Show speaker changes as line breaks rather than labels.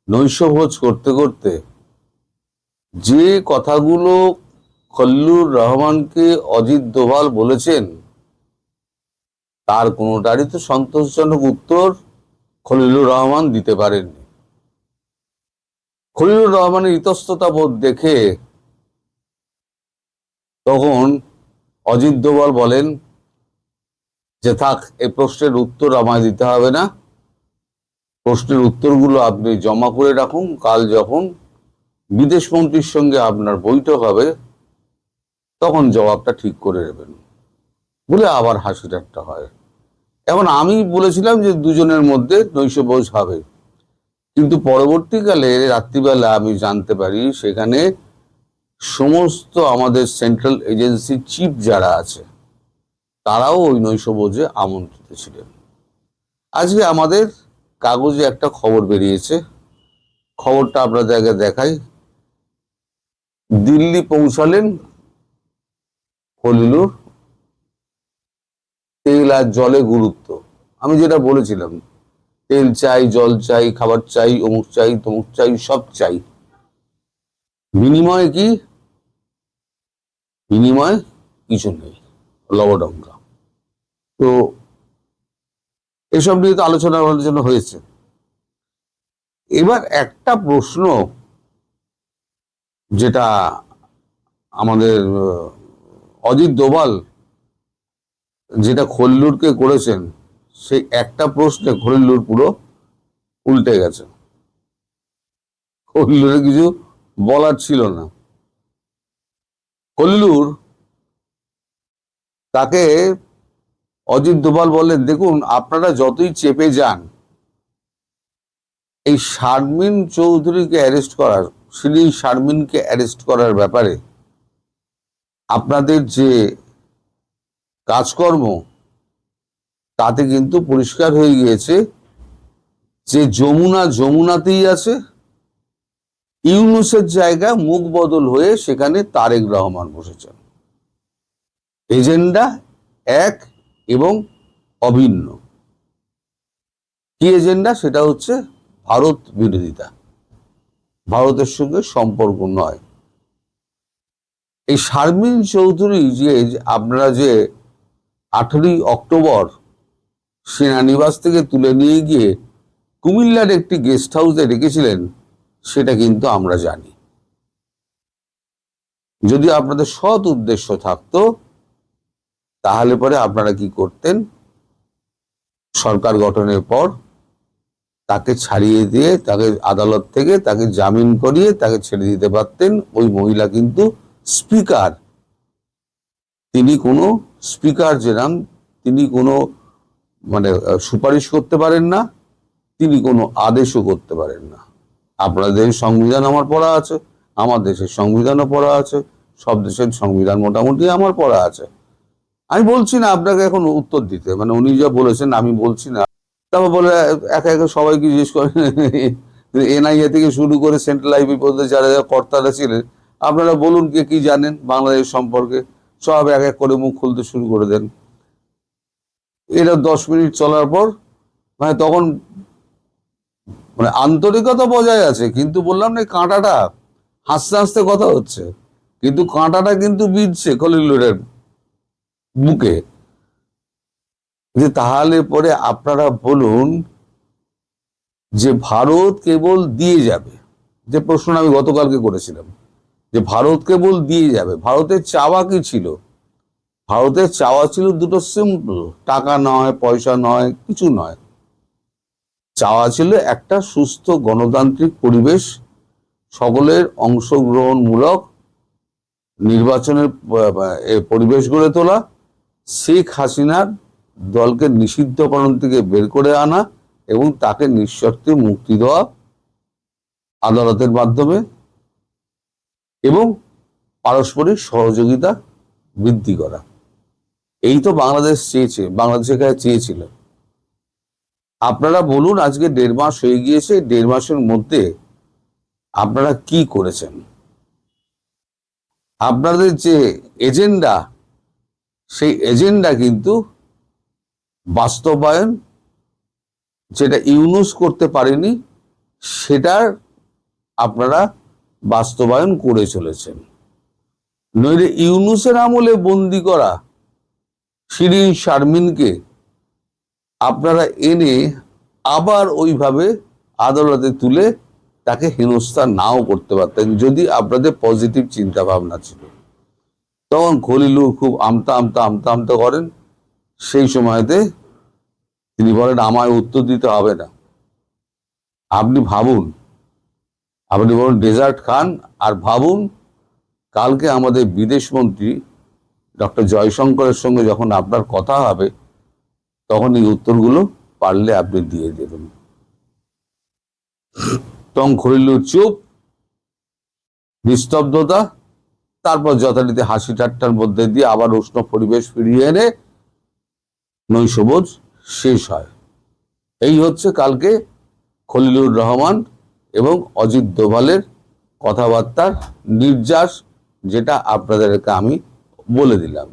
নৈশভোজ করতে করতে যে কথাগুলো খলিলুর রহমানকে অজিত দোভাল বলেছেন তার কোনোটারই তো সন্তোষজনক উত্তর খলিলুর রহমান দিতে পারেননি। খলিলুর রহমানের ইতস্ততা বোধ দেখে তখন অজিত দোভাল বলেন যে থাক, এই প্রশ্নের উত্তর আমায় দিতে হবে না, প্রশ্নের উত্তরগুলো আপনি জমা করে রাখুন, কাল যখন বিদেশ মন্ত্রীর সঙ্গে আপনার বৈঠক হবে তখন জবাবটা ঠিক করে নেবেন বলে আবার হাসি ঠাট্টা হয়। এখন আমি বলেছিলাম যে দুজনের মধ্যে নৈশভোজ হবে, কিন্তু পরবর্তীকালে রাত্রিবেলা আমি জানতে পারি সেখানে সমস্ত আমাদের সেন্ট্রাল এজেন্সি চিফ যারা আছে তারাও ওই নৈশভোজে আমন্ত্রিত ছিলেন। আজকে আমাদের কাগজে একটা খবর বেরিয়েছে, খবরটা আপনাদেরকে দেখাই। দিল্লি পৌঁছালেন খলিলুর, তেল আর জলে গুরুত্ব। আমি যেটা বলেছিলাম, তেল চাই, জল চাই, খাবার চাই, অমুক চাই, তমুক চাই, সব চাই। বিনিময়ে কি? বিনিময় কিছু নেই, লবডঙ্কা। তো এসব নিয়ে তো আলোচনা হয়েছে। এবার একটা প্রশ্ন যেটা আমাদের অজিত দোভাল যেটা খলিলুরকে করেছেন, সেই একটা প্রশ্নে খলিলুর পুরো উল্টে গেছে। খলিলুরের কিছু বলার ছিল না। খলিলুর তাকে অজিত দোভাল বললেন, দেখুন আপনারা যতই চেপে যান এই শারমিন চৌধুরীকে অ্যারেস্ট করার, শারমিনকে অ্যারেস্ট করার ব্যাপারে আপনাদের যে কাজকর্ম তাতে কিন্তু পরিষ্কার হয়ে গিয়েছে যে যমুনা যমুনাতেই আছে, ইউনূসের জায়গা মুখ বদল হয়ে সেখানে তারেক রহমান বসেছেন। এজেন্ডা এক এবং অভিন্ন। কি এজেন্ডা? সেটা হচ্ছে ভারত বিরোধিতা, ভারতের সঙ্গে সম্পর্ক নয়। এই শারমিন চৌধুরী যে আপনারা যে 18ই অক্টোবর সেনানিবাস থেকে তুলে নিয়ে গিয়ে কুমিল্লার একটি গেস্ট হাউসে রেখেছিলেন, সেটা কিন্তু আমরা জানি। যদি আপনাদের সৎ উদ্দেশ্য থাকতো তাহলে পরে আপনারা কি করতেন? সরকার গঠনের পর তাকে ছাড়িয়ে দিয়ে, তাকে আদালত থেকে তাকে জামিন করিয়ে তাকে ছেড়ে দিতে পারতেন। ওই মহিলা কিন্তু স্পিকার, তিনি কোনো স্পিকার যেরাম, তিনি কোনো মানে সুপারিশ করতে পারেন না, তিনি কোনো আদেশও করতে পারেন না। আপনাদের সংবিধান আমার পড়া আছে, আমার দেশের সংবিধানও পড়া আছে, সব দেশের সংবিধান মোটামুটি আমার পড়া আছে। আমি বলছি না আপনাকে এখন উত্তর দিতে, মানে উনি যা বলেছেন আমি বলছি না। তারপর বলে একে একে সবাইকে জিজ্ঞেস করে, এনআইএ থেকে শুরু করে সেন্ট্রাল আইবি পর্যন্ত যারা যারা কর্তারা ছিলেন, আপনারা বলুন কে কি জানেন বাংলাদেশ সম্পর্কে, সব এক এক করে মুখ খুলতে শুরু করে দেন। এটা 10 মিনিট চলার পর মানে তখন মানে আন্তরিকতা বজায় আছে, কিন্তু বললাম না কাঁটাটা হাসতে হাসতে কথা হচ্ছে, কিন্তু কাঁটাটা কিন্তু বিঁধছে খলিলুরের বুকে। যে তাহলে পরে আপনারা বলুন যে ভারত কেবল দিয়ে যাবে, যে প্রশ্ন আমি গতকালকে করেছিলাম যে ভারত কেবল দিয়ে যাবে, ভারতের চাওয়া কি ছিল? ভারতের চাওয়া ছিল দুটো সিম্পল, টাকা নয়, পয়সা নয়, কিছু নয়। চাওয়া ছিল একটা সুস্থ গণতান্ত্রিক পরিবেশ, সকলের অংশগ্রহণমূলক নির্বাচনের পরিবেশ গড়ে তোলা, শেখ হাসিনার দলকে নিষিদ্ধকরণ থেকে বের করে আনা এবং তাকে নিঃশর্তে মুক্তি দেওয়া আদালতের মাধ্যমে, এবং পারস্পরিক সহযোগিতা বৃদ্ধি করা। এই তো বাংলাদেশ চেয়েছে, বাংলাদেশ এখানে চেয়েছিল। আপনারা বলুন আজকে 1.5 মাস হয়ে গিয়েছে, 1.5 মাসের মধ্যে আপনারা কি করেছেন? আপনাদের যে এজেন্ডা, সেই এজেন্ডা কিন্তু বাস্তবায়ন যেটা ইউনূস করতে পারেনি, সেটার আপনারা বাস্তবায়ন করে চলেছেন। নইলে ইউনূসের আমলে বন্দি করা শিরিন শারমিনকে আপনারা এনে আবার ওইভাবে আদালতে তুলে তাকে হেনস্থা নাও করতে পারতেন, যদি আপনাদের পজিটিভ চিন্তা ভাবনা ছিল। তখন খলিলুর খুব আমতা আমতা আমতা আমতা করেন। সেই সময়তে তিনি বলেন, আমায় উত্তর দিতে হবে না, আপনি ভাবুন, আপনি বলুন ডেজার্ট খান আর ভাবুন কালকে আমাদের বিদেশ মন্ত্রী ডক্টর জয়শঙ্করের সঙ্গে যখন আপনার কথা হবে তখন এই উত্তরগুলো পারলে আপনি দিয়ে দেবেন। তখন খলিলুর চুপ, নিস্তব্ধতা, তারপর যথারীতি হাসি ঠাট্টার মধ্যে দিয়ে আবার উষ্ণ পরিবেশ ফিরিয়ে এনে নৈশভোজ শেষ হয়। এই হচ্ছে কালকে খলিলুর রহমান এবং অজিত দোভালের কথাবার্তার নির্যাস, যেটা আপনাদেরকে আমি বলে দিলাম।